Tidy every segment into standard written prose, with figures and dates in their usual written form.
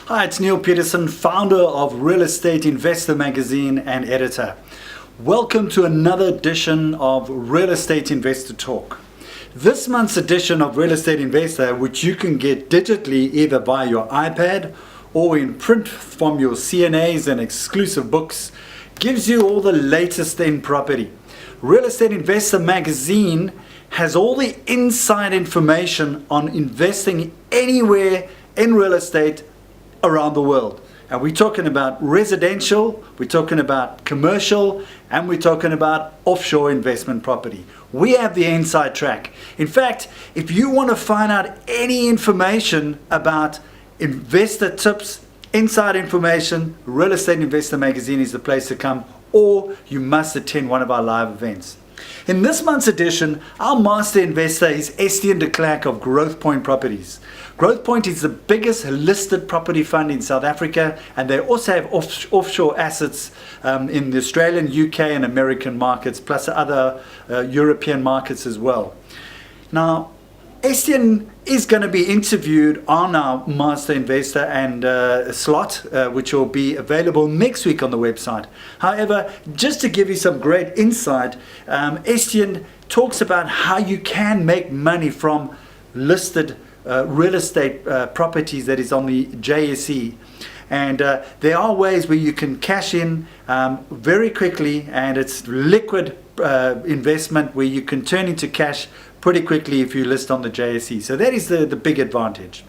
Hi, it's Neale Petersen, founder of Real Estate Investor Magazine and editor. Welcome to another edition of Real Estate Investor Talk. This month's edition of Real Estate Investor, which you can get digitally either via your iPad or in print from your CNAs and exclusive books, gives you all the latest in property. Real Estate Investor Magazine has all the inside information on investing anywhere in real estate around the world. And we're talking about residential, we're talking about commercial, and we're talking about offshore investment property. We have the inside track. In fact, if you want to find out any information about investor tips, inside information, Real Estate Investor Magazine is the place to come, or you must attend one of our live events. In this month's edition, our master investor is Estienne de Klerk of Growth Point Properties. Growth Point is the biggest listed property fund in South Africa, and they also have offshore assets in the Australian, UK and American markets, plus other European markets as well. Now, Estienne is going to be interviewed on our Master Investor and slot, which will be available next week on the website. However, just to give you some great insight, Estienne talks about how you can make money from listed real estate properties that is on the JSE. And there are ways where you can cash in very quickly, and it's liquid investment where you can turn into cash pretty quickly if you list on the JSE. So that is the big advantage.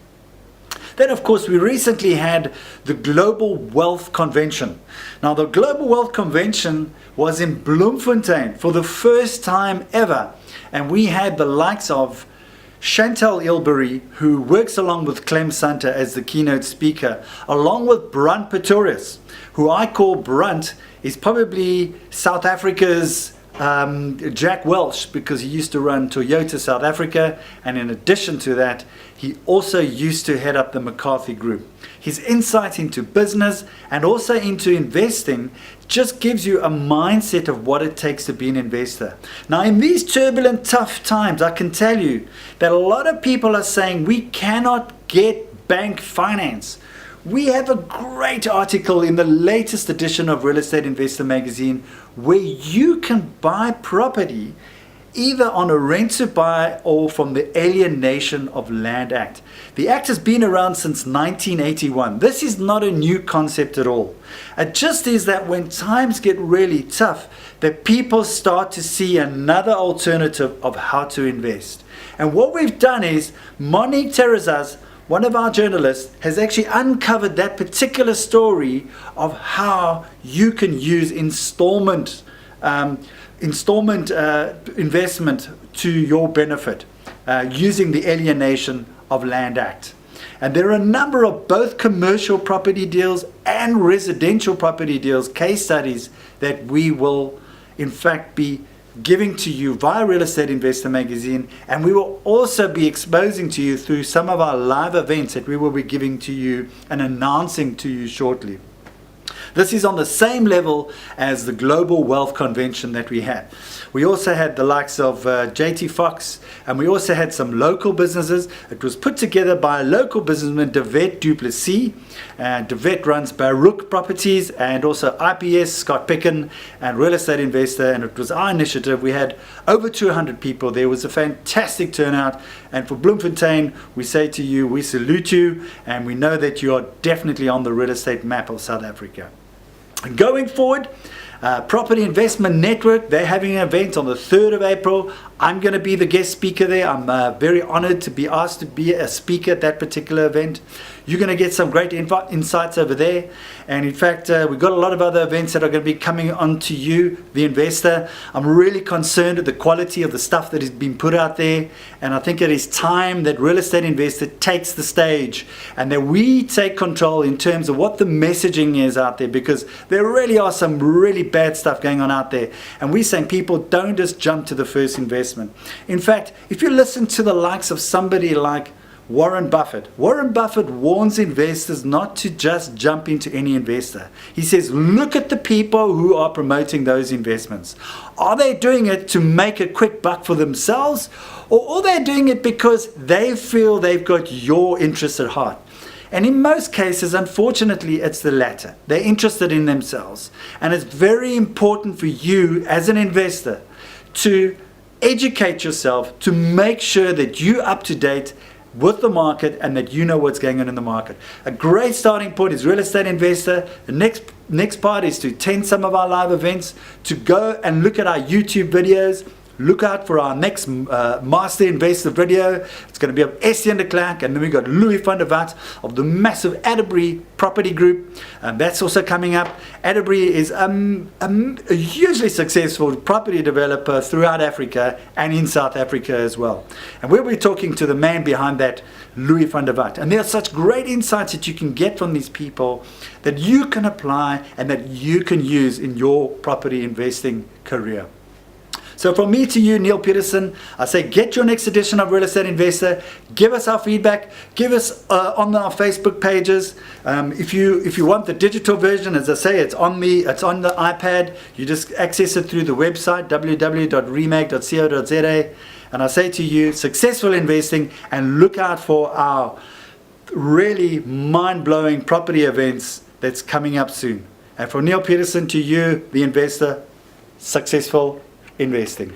Then, of course, we recently had the Global Wealth Convention. Now, the Global Wealth Convention was in Bloemfontein for the first time ever. And we had the likes of Chantal Ilbery, who works along with Clem Santa as the keynote speaker, along with Brunt Pretorius, who I call Brunt is probably South Africa's Jack Welch, because he used to run Toyota South Africa, and in addition to that, he also used to head up the McCarthy Group. His insight into business and also into investing just gives you a mindset of what it takes to be an investor. Now, in these turbulent, tough times, I can tell you that a lot of people are saying we cannot get bank finance. We have a great article in the latest edition of Real Estate Investor Magazine where you can buy property either on a rent to buy or from the Alienation of Land Act. The act has been around since 1981. This is not a new concept at all. It just is that when times get really tough, that people start to see another alternative of how to invest. And what we've done is Monique Terrazas, one of our journalists, has actually uncovered that particular story of how you can use installment investment to your benefit using the Alienation of Land Act. And there are a number of both commercial property deals and residential property deals, case studies that we will in fact be giving to you via Real Estate Investor Magazine, and we will also be exposing to you through some of our live events that we will be giving to you and announcing to you shortly. This is on the same level as the Global Wealth Convention that we had. We also had the likes of JT Fox, and we also had some local businesses. It was put together by a local businessman, Devet Duplessis. Devet runs Baruch Properties and also IPS, Scott Picken, and Real Estate Investor, and it was our initiative. We had over 200 people. There was a fantastic turnout, and for Bloemfontein, we say to you, we salute you, and we know that you are definitely on the real estate map of South Africa. Going forward, Property Investment Network, they're having an event on the 3rd of April. I'm going to be the guest speaker there. I'm very honored to be asked to be a speaker at that particular event. You're going to get some great insights over there. And in fact, we've got a lot of other events that are going to be coming on to you, the investor. I'm really concerned with the quality of the stuff that is being put out there. And I think it is time that Real Estate Investor takes the stage and that we take control in terms of what the messaging is out there, because there really are some really bad stuff going on out there. And we're saying people don't just jump to the first investment. In fact, if you listen to the likes of somebody like Warren Buffett warns investors not to just jump into any investor. He says, look at the people who are promoting those investments. Are they doing it to make a quick buck for themselves, or are they doing it because they feel they've got your interest at heart? And in most cases, unfortunately, it's the latter. They're interested in themselves. And it's very important for you as an investor to educate yourself, to make sure that you're up to date with the market and that you know what's going on in the market. A great starting point is Real Estate Investor. The next part is to attend some of our live events, to go and look at our YouTube videos. Look out for our next Master Investor video. It's going to be of Estienne de Klerk, and then we've got Louis van der Walt of the massive Atterbury Property Group. That's also coming up. Atterbury is a hugely successful property developer throughout Africa and in South Africa as well. And we'll be talking to the man behind that, Louis van der Walt. And there are such great insights that you can get from these people that you can apply and that you can use in your property investing career. So from me to you, Neale Petersen, I say get your next edition of Real Estate Investor. Give us our feedback. Give us on our Facebook pages. If you want the digital version, as I say, it's on the iPad. You just access it through the website www.remag.co.za. And I say to you, successful investing, and look out for our really mind-blowing property events that's coming up soon. And from Neale Petersen to you, the investor, successful investing.